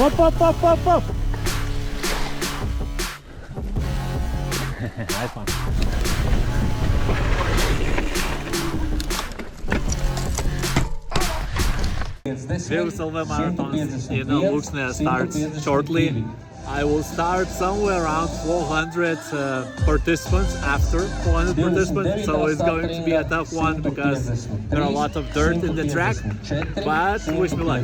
Up, up, up, up, up. Nice one. Vivus.lv Marathon in Alūksne starts shortly. I will start somewhere around 400 participants after 400 participants, so it's going to be a tough one because there are a lot of dirt in the track, but wish me luck.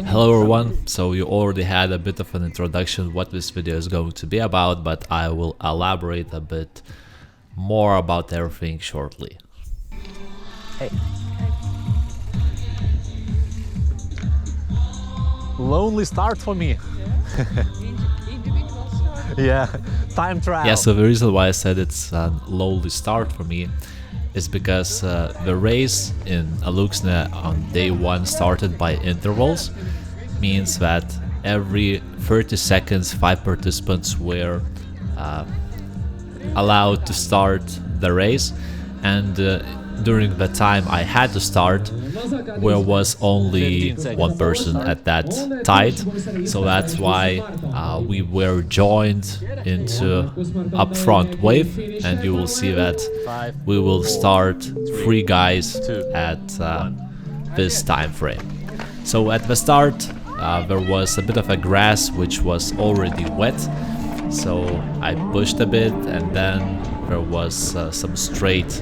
Hello everyone, so you already had a bit of an introduction what this video is going to be about, but I will elaborate a bit more about everything shortly. Hey. Lonely start for me. Individual start. Yeah, time trial. Yeah, so the reason why I said it's a lonely start for me is because the race in Alūksne on day one started by intervals, means that every 30 seconds 5 participants were allowed to start the race, and during the time I had to start, there was only one person at that tide, so that's why we were joined into upfront wave, and you will see that we will start 3 guys at this time frame. So at the start there was a bit of a grass which was already wet, so I pushed a bit, and then there was some straight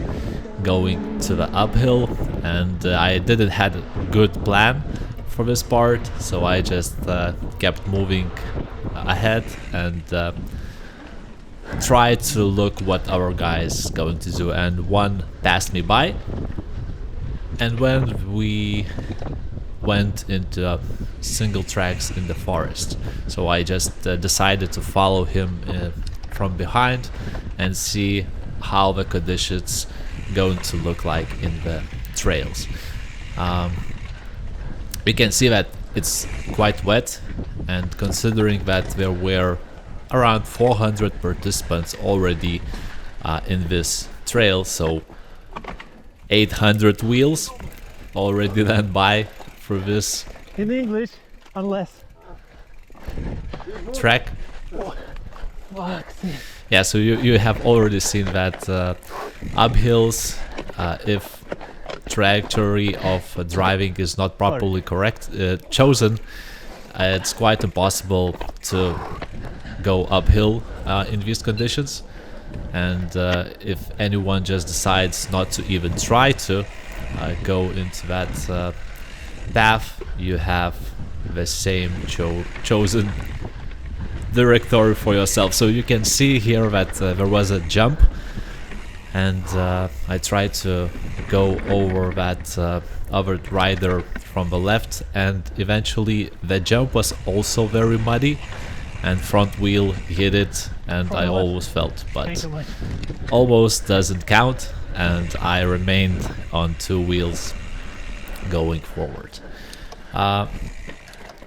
going to the uphill, and I didn't have a good plan for this part, so I just kept moving ahead and tried to look what our guy is going to do, and one passed me by, and when we went into single tracks in the forest, so I just decided to follow him from behind and see how the conditions going to look like in the trails. We can see that it's quite wet, and considering that there were around 400 participants already in this trail, so 800 wheels already went by through this In English, unless. track. Yeah, so you have already seen that uphills, if trajectory of driving is not properly chosen, it's quite impossible to go uphill in these conditions, and if anyone just decides not to even try to go into that path, you have the same chosen directory for yourself. So you can see here that there was a jump, and I tried to go over that other rider from the left, and eventually the jump was also very muddy, and front wheel hit it, and I almost felt, but almost doesn't count, and I remained on 2 wheels going forward.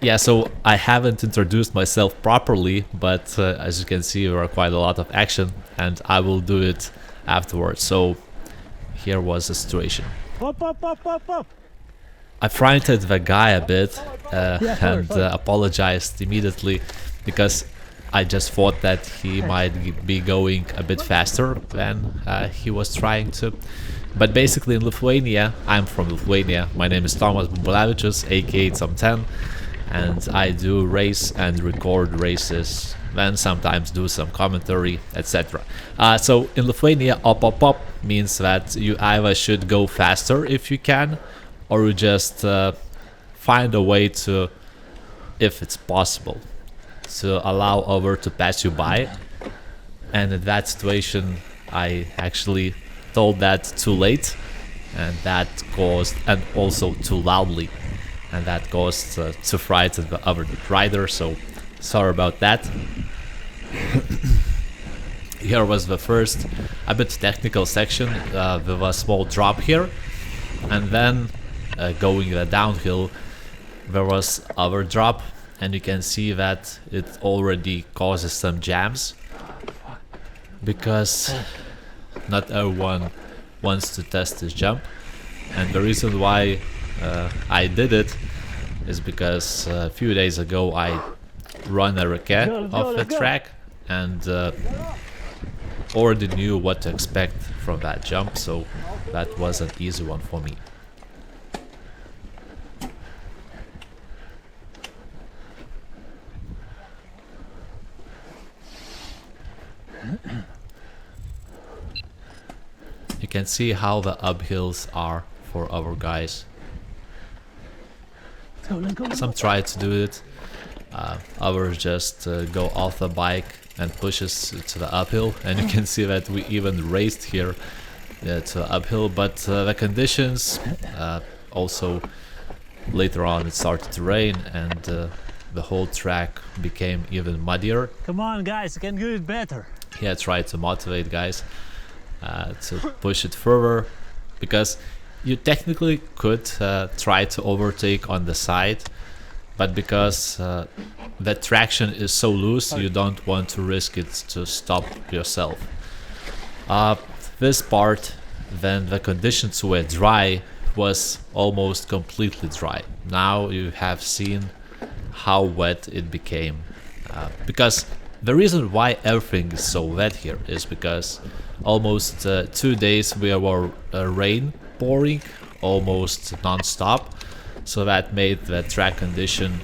Yeah, so I haven't introduced myself properly, but as you can see, there are quite a lot of action, and I will do it afterwards. So here was the situation. Up, up, up, up, up. I frightened the guy a bit and apologized immediately, because I just thought that he might be going a bit faster than he was trying to. But basically in Lithuania, I'm from Lithuania, my name is Tomas Bumbulevičius, aka Tom10, and I do race and record races, then sometimes do some commentary, etc. So in Lithuania, up means that you either should go faster if you can, or you just find a way to, if it's possible, to allow over to pass you by. And in that situation, I actually told that too late, and that caused, and also too loudly, and that caused to frighten the other rider, so sorry about that. Here was the first a bit technical section with a small drop here, and then going downhill there was other drop, and you can see that it already causes some jams, because not everyone wants to test this jump. And the reason why I did it is because a few days ago I run a raquette off the track and already knew what to expect from that jump, so that was an easy one for me. You can see how the uphills are for our guys. Some try to do it, others just go off the bike and pushes to the uphill, and you can see that we even raced here to the uphill, but the conditions also later on it started to rain and the whole track became even muddier. Come on guys, you can do it better. Yeah, try to motivate guys to push it further, because you technically could try to overtake on the side, but because the traction is so loose, you don't want to risk it to stop yourself. This part, when the conditions were dry, was almost completely dry. Now you have seen how wet it became, because the reason why everything is so wet here is because almost 2 days we were rain pouring almost non-stop, so that made the track condition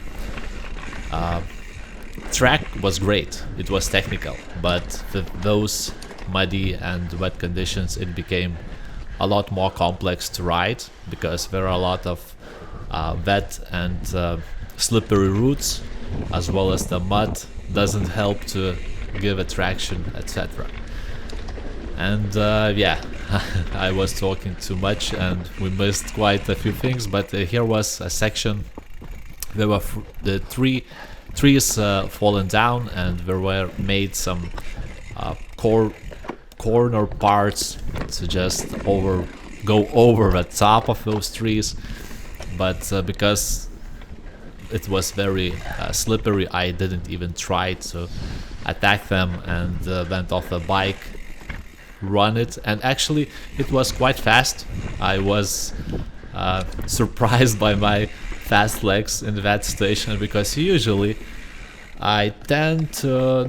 track was great, it was technical, but with those muddy and wet conditions it became a lot more complex to ride, because there are a lot of wet and slippery routes, as well as the mud doesn't help to give a traction, etc. And yeah, I was talking too much and we missed quite a few things, but here was a section, there were the trees fallen down, and there were made some corner parts to just go over the top of those trees, but because it was very slippery, I didn't even try to attack them and went off the bike, run it, and actually it was quite fast. I was surprised by my fast legs in that station, because usually I tend to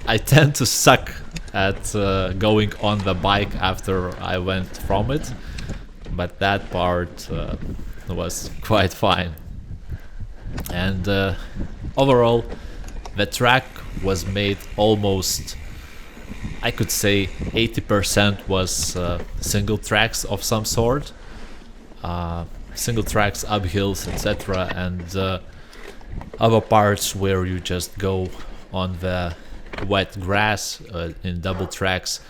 I tend to suck at going on the bike after I went from it, but that part was quite fine. And overall the track was made almost, I could say 80% was single tracks of some sort, single tracks, uphills, etc., and other parts where you just go on the wet grass in double tracks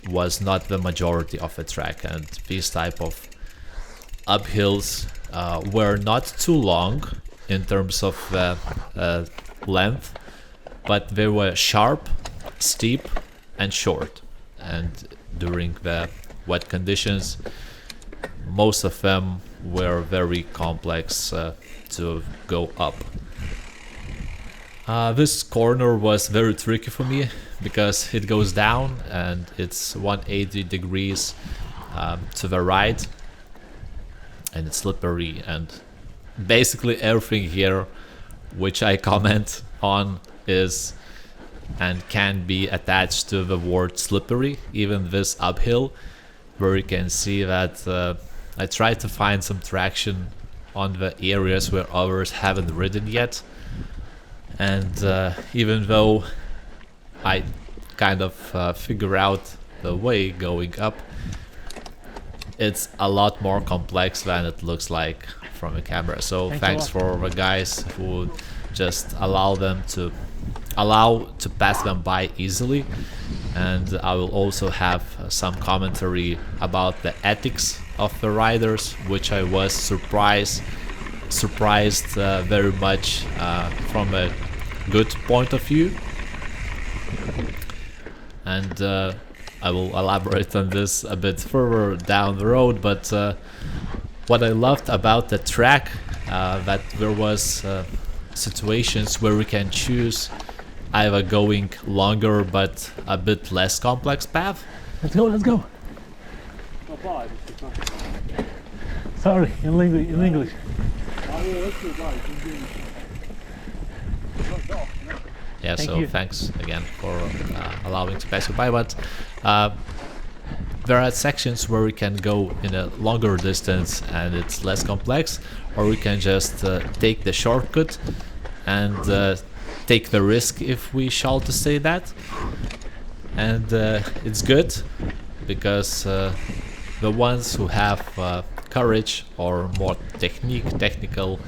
was not the majority of the track. And these type of uphills were not too long in terms of length, but they were sharp, steep and short, and during the wet conditions most of them were very complex to go up. This corner was very tricky for me because it goes down and it's 180 degrees to the right, and it's slippery, and basically everything here which I comment on is and can be attached to the word slippery. Even this uphill, where you can see that I tried to find some traction on the areas where others haven't ridden yet, and even though I kind of figure out the way going up, it's a lot more complex than it looks like from a camera. So thanks for the guys who just allow to pass them by easily. And I will also have some commentary about the ethics of the riders, which I was surprised very much from a good point of view. And I will elaborate on this a bit further down the road, but what I loved about the track, that there was situations where we can choose either going longer but a bit less complex path. Let's go. Sorry, in English. Yeah, Thank so you. thanks again for allowing to pass you by. But there are sections where we can go in a longer distance and it's less complex, or we can just take the shortcut and take the risk, if we shall to say that. And it's good because the ones who have courage or more technical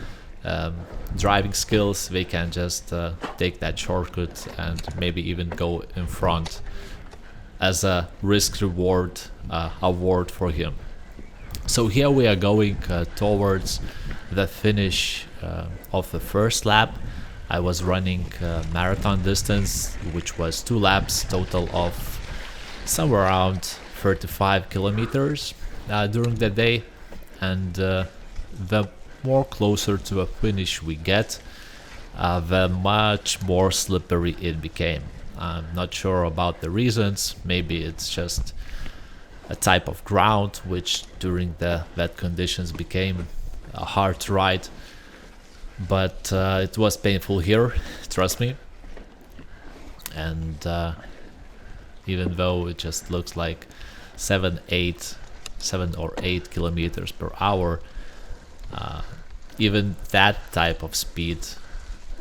driving skills, they can just take that shortcut and maybe even go in front as a risk-reward award for him. So here we are going towards the finish of the first lap. I was running marathon distance, which was 2 laps, total of somewhere around 35 kilometers during the day. And the more closer to a finish we get, the much more slippery it became. I'm not sure about the reasons. Maybe it's just a type of ground which during the wet conditions became hard to ride. But it was painful here, trust me. And even though it just looks like 7 or 8 kilometers per hour, even that type of speed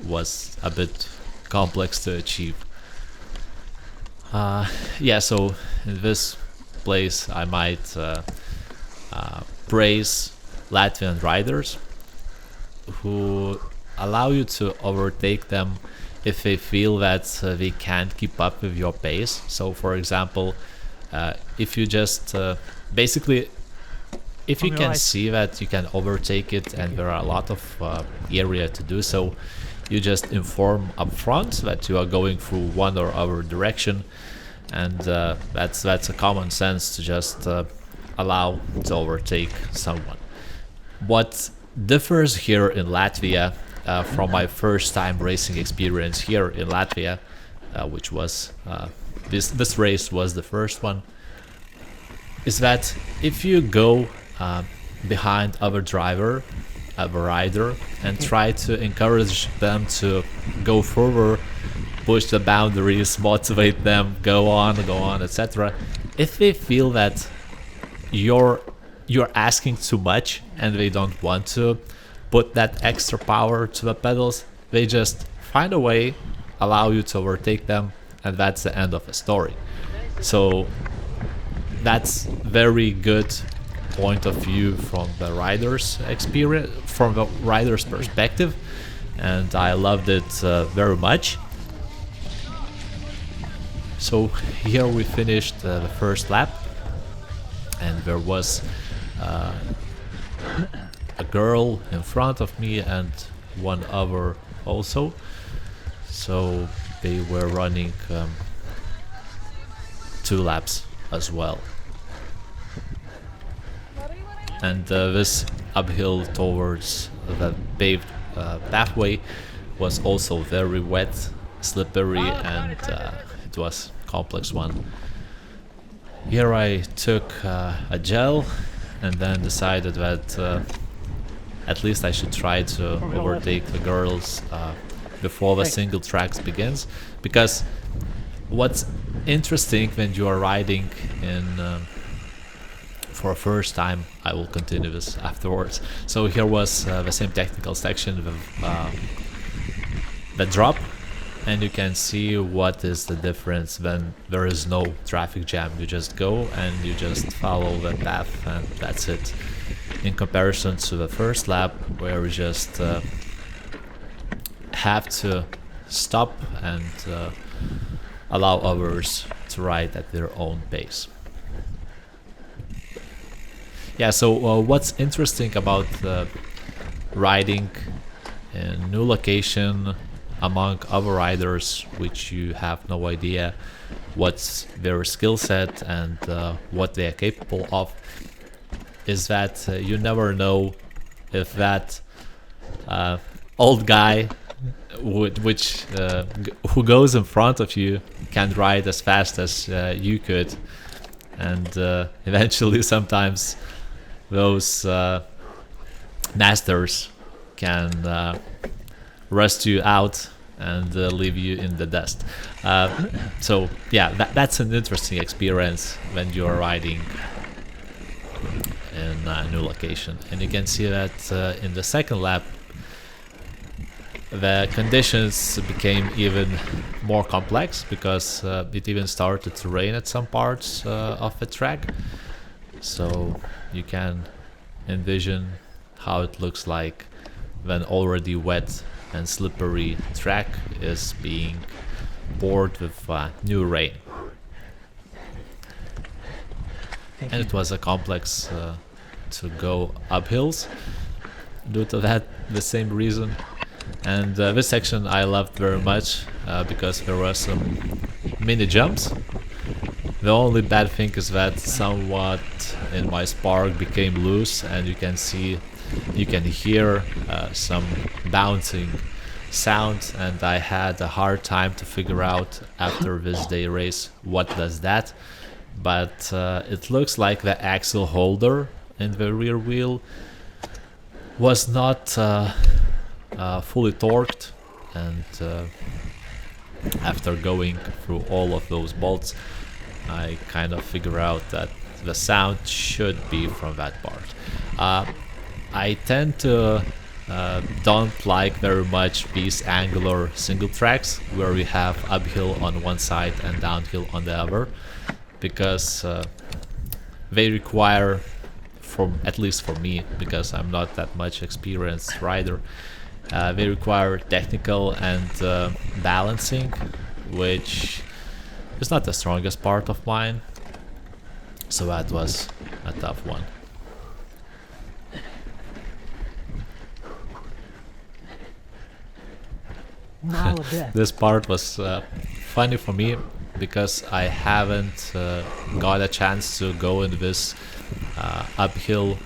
was a bit complex to achieve. Yeah, so in this place I might praise Latvian riders who allow you to overtake them if they feel that they can't keep up with your pace. So for example, if you just basically, if you can see that you can overtake it and there are a lot of area to do so, you just inform up front that you are going through one or other direction, and that's a common sense to just allow to overtake someone. What differs here in Latvia from my first time racing experience here in Latvia, which was this race was the first one, is that if you go behind other rider and try to encourage them to go further, push the boundaries, motivate them, go on, etc. If they feel that you're asking too much and they don't want to put that extra power to the pedals, they just find a way, allow you to overtake them, and that's the end of the story. So that's very good point of view from the rider's experience, from the rider's perspective, and I loved it very much. So here we finished the first lap, and there was a girl in front of me and one other also, so they were running 2 laps as well. And this uphill towards the paved pathway was also very wet, slippery, and it was a complex one. Here I took a gel and then decided that at least I should try to overtake the girls before the single tracks begins, because what's interesting when you are riding in for a first time, I will continue this afterwards. So here was the same technical section with the drop, and you can see what is the difference when there is no traffic jam. You just go and you just follow the path, and that's it. In comparison to the first lap, where we just have to stop and allow others to ride at their own pace. Yeah, so what's interesting about riding in a new location among other riders, which you have no idea what's their skill set and what they are capable of, is that you never know if that old guy who goes in front of you can ride as fast as you could. and eventually sometimes those masters can rust you out and leave you in the dust. So yeah, that's an interesting experience when you're riding in a new location. And you can see that in the second lap the conditions became even more complex, because it even started to rain at some parts of the track. So you can envision how it looks like when already wet and slippery track is being poured with new rain. And it was a complex to go up hills due to the same reason. And this section I loved very much because there were some mini jumps. The only bad thing is that somewhat in my spark became loose, and you can hear some bouncing sound, and I had a hard time to figure out after this day race what does that. But it looks like the axle holder in the rear wheel was not fully torqued, and after going through all of those bolts, I kind of figure out that the sound should be from that part. I tend to don't like very much these angular single tracks where we have uphill on one side and downhill on the other, because they require, at least for me, because I'm not that much experienced rider, they require technical and balancing, which is not the strongest part of mine. So that was a tough one. This part was funny for me because I haven't got a chance to go in this uphill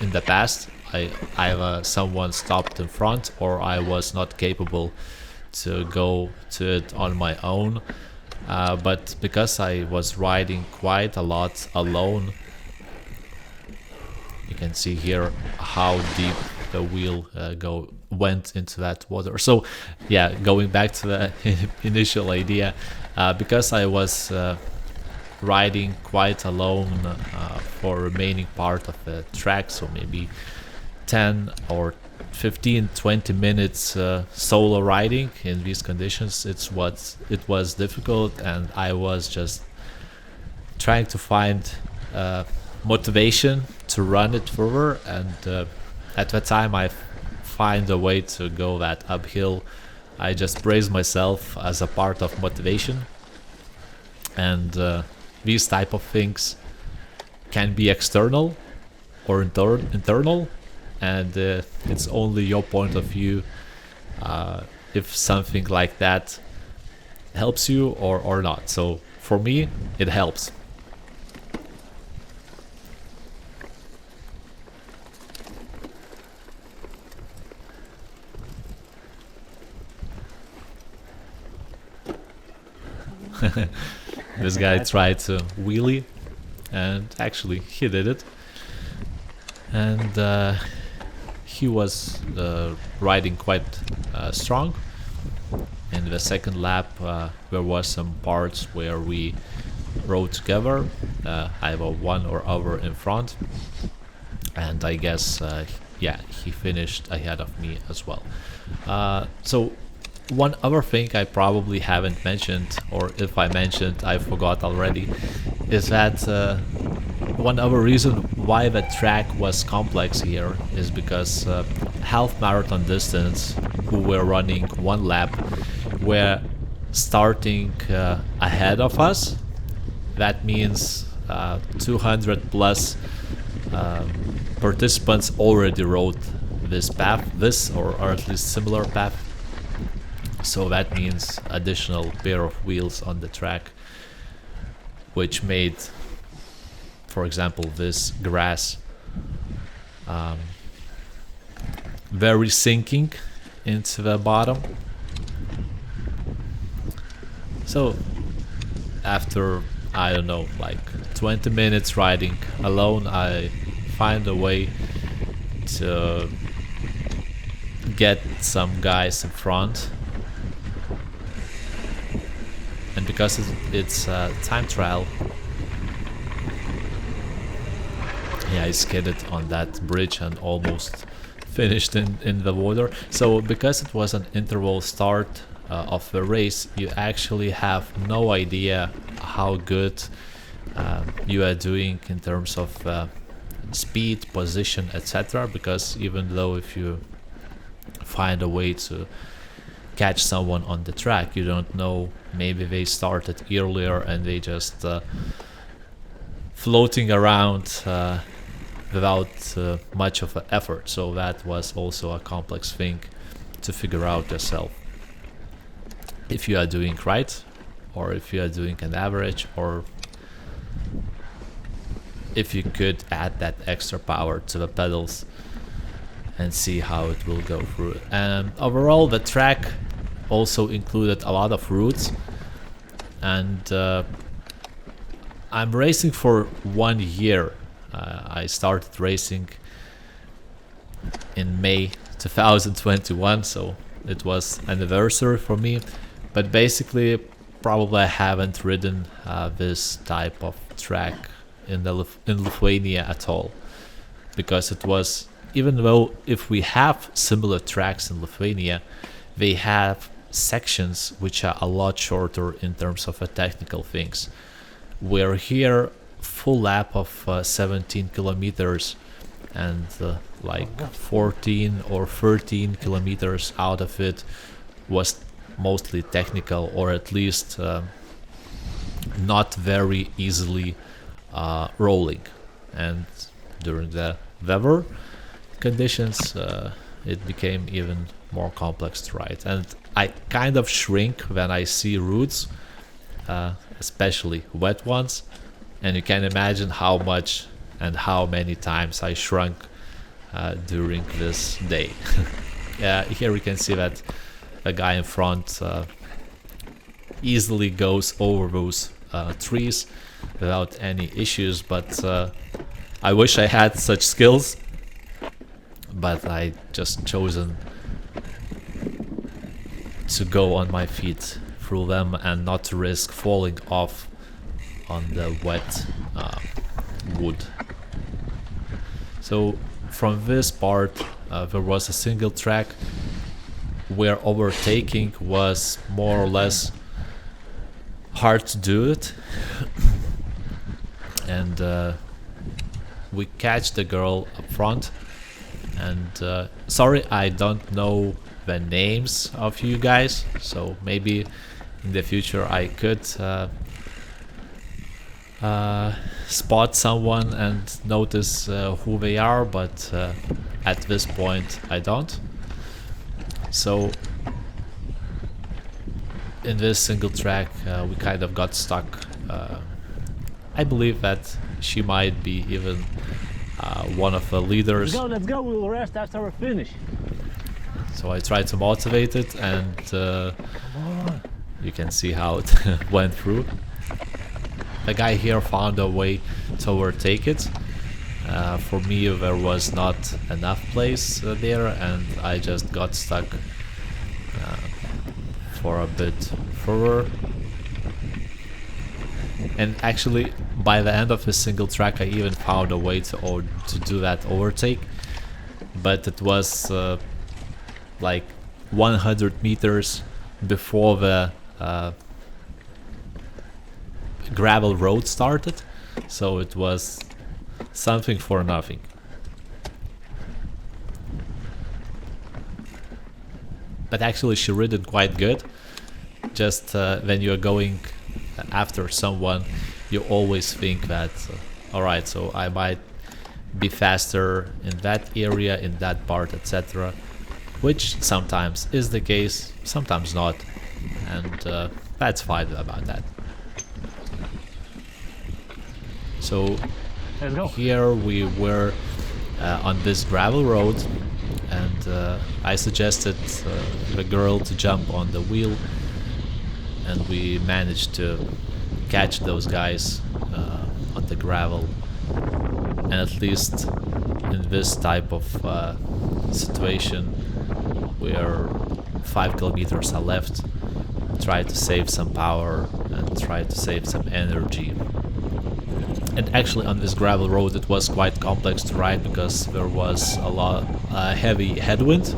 in the past. Either someone stopped in front, or I was not capable to go to it on my own. But because I was riding quite a lot alone, you can see here how deep the wheel went into that water. So yeah, going back to the initial idea, because I was riding quite alone for remaining part of the track, so maybe 10 or 15-20 minutes solo riding in these conditions, it was difficult, and I was just trying to find motivation to run it further. And at that time I find a way to go that uphill. I just praise myself as a part of motivation, and these type of things can be external or internal, and it's only your point of view if something like that helps you or not. So for me, it helps. This guy tried to wheelie, and actually he did it, and he was riding quite strong. In the second lap there was some parts where we rode together, either one or other in front, and I guess he finished ahead of me as well. So one other thing I probably haven't mentioned, or if I mentioned I forgot already, is that one other reason why the track was complex here is because half marathon distance who were running one lap were starting ahead of us. That means 200 plus participants already rode this path, or at least similar path. So that means additional pair of wheels on the track, which made, for example, this grass very sinking into the bottom. So after I don't know, like 20 minutes riding alone, I find a way to get some guys in front. And because it's a time trial, yeah, I skidded on that bridge and almost finished in the water. So because it was an interval start of the race, you actually have no idea how good you are doing in terms of speed, position, etc. Because even though if you find a way to catch someone on the track, you don't know, maybe they started earlier and they just floating around without much of an effort. So that was also a complex thing to figure out yourself, if you are doing right, or if you are doing an average, or if you could add that extra power to the pedals and see how it will go through. And overall, the track also included a lot of routes, and I'm racing for 1 year. I started racing in May 2021, so it was anniversary for me. But basically, probably I haven't ridden this type of track in Lithuania at all, because it was, even though if we have similar tracks in Lithuania, they have sections which are a lot shorter in terms of technical things. We're here full lap of 17 kilometers, and like 14 or 13 kilometers out of it was mostly technical, or at least not very easily rolling. And during the weather conditions, it became even more complex to ride. And I kind of shrink when I see routes, especially wet ones, and you can imagine how much and how many times I shrunk during this day. Here we can see that a guy in front easily goes over those trees without any issues, but I wish I had such skills, but I just chosen to go on my feet through them and not to risk falling off on the wet wood. So from this part there was a single track where overtaking was more or less hard to do it. And we catch the girl up front, and sorry, I don't know the names of you guys, so maybe in the future I could spot someone and notice who they are, but at this point I don't. So in this single track we kind of got stuck. I believe that she might be even one of the leaders. Let's go, we will rest after we finish. So I tried to motivate it, and you can see how it went through. The guy here found a way to overtake it. For me, there was not enough place there, and I just got stuck for a bit further. And actually, by the end of the single track, I even found a way to do that overtake, but it was like 100 meters before the gravel road started, so it was something for nothing. But actually she ridden quite good. Just when you're going after someone, you always think that alright, so I might be faster in that area, in that part, etc., which sometimes is the case, sometimes not, and that's fine about that. So here we were on this gravel road, and I suggested the girl to jump on the wheel, and we managed to catch those guys on the gravel, and at least in this type of situation where 5 kilometers are left, try to save some power and try to save some energy. And actually on this gravel road it was quite complex to ride because there was a lot heavy headwind,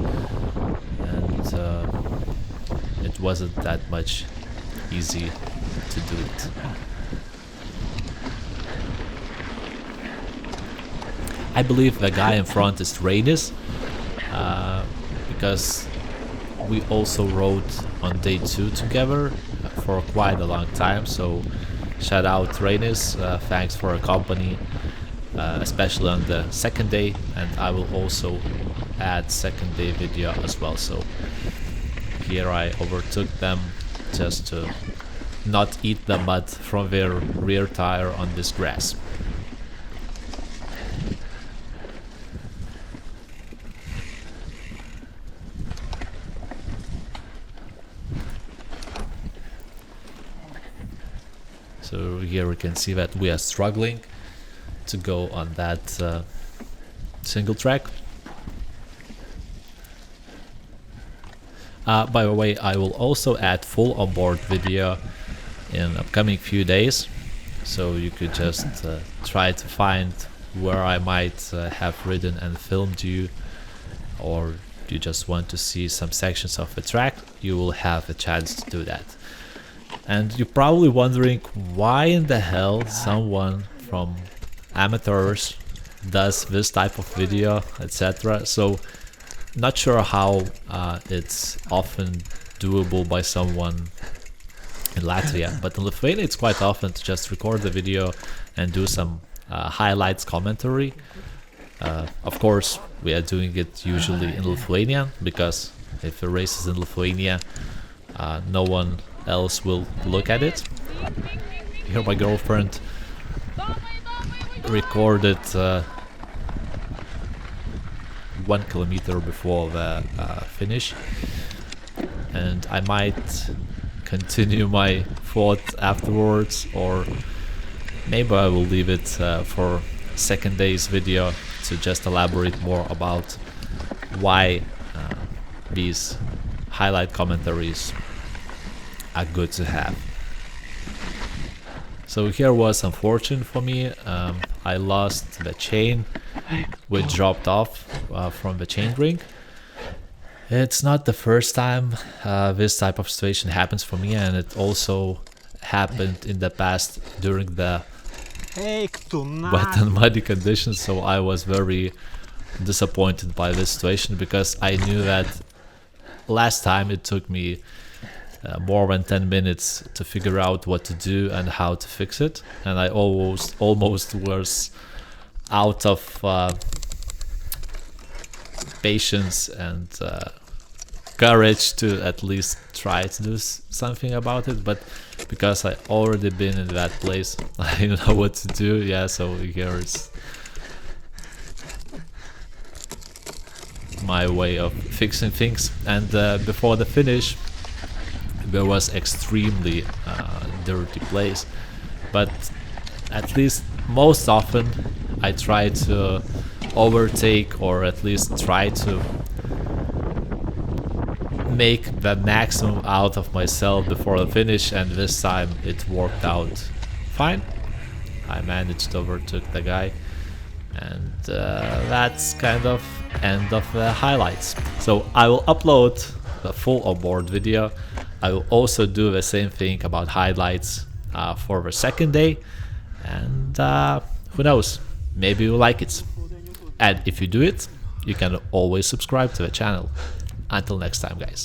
and it wasn't that much easy to do it. I believe the guy in front is Rainis, because we also rode on day 2 together for quite a long time, so shout out Rainis, thanks for your company, especially on the second day, and I will also add second day video as well. So here I overtook them just to not eat the mud from their rear tire on this grass. So here we can see that we are struggling to go on that single track. By the way, I will also add full onboard video in upcoming few days, so you could just try to find where I might have ridden and filmed you, or you just want to see some sections of the track, you will have a chance to do that. And you're probably wondering why in the hell someone from amateurs does this type of video, etc. So not sure how it's often doable by someone in Latvia, but in Lithuania it's quite often to just record the video and do some highlights commentary. Of course we are doing it usually in Lithuanian, because if the race is in Lithuania no one else will look at it. Here my girlfriend recorded 1 kilometer before the finish, and I might continue my thought afterwards, or maybe I will leave it for second day's video to just elaborate more about why these highlight commentaries are good to have. So here was unfortunate for me. I lost the chain, which dropped off from the chain ring. It's not the first time this type of situation happens for me, and it also happened in the past during the wet and muddy conditions, so I was very disappointed by this situation, because I knew that last time it took me more than 10 minutes to figure out what to do and how to fix it, and I almost was out of patience and courage to at least try to do something about it. But because I already been in that place, I know what to do. Yeah, so here is my way of fixing things. And before the finish there was extremely dirty place, but at least most often I try to overtake, or at least try to make the maximum out of myself before the finish, and this time it worked out fine. I managed to overtake the guy, and that's kind of end of the highlights. So I will upload the full onboard video. I will also do the same thing about highlights for the second day, and who knows, maybe you like it. And if you do it, you can always subscribe to the channel. Until next time, guys.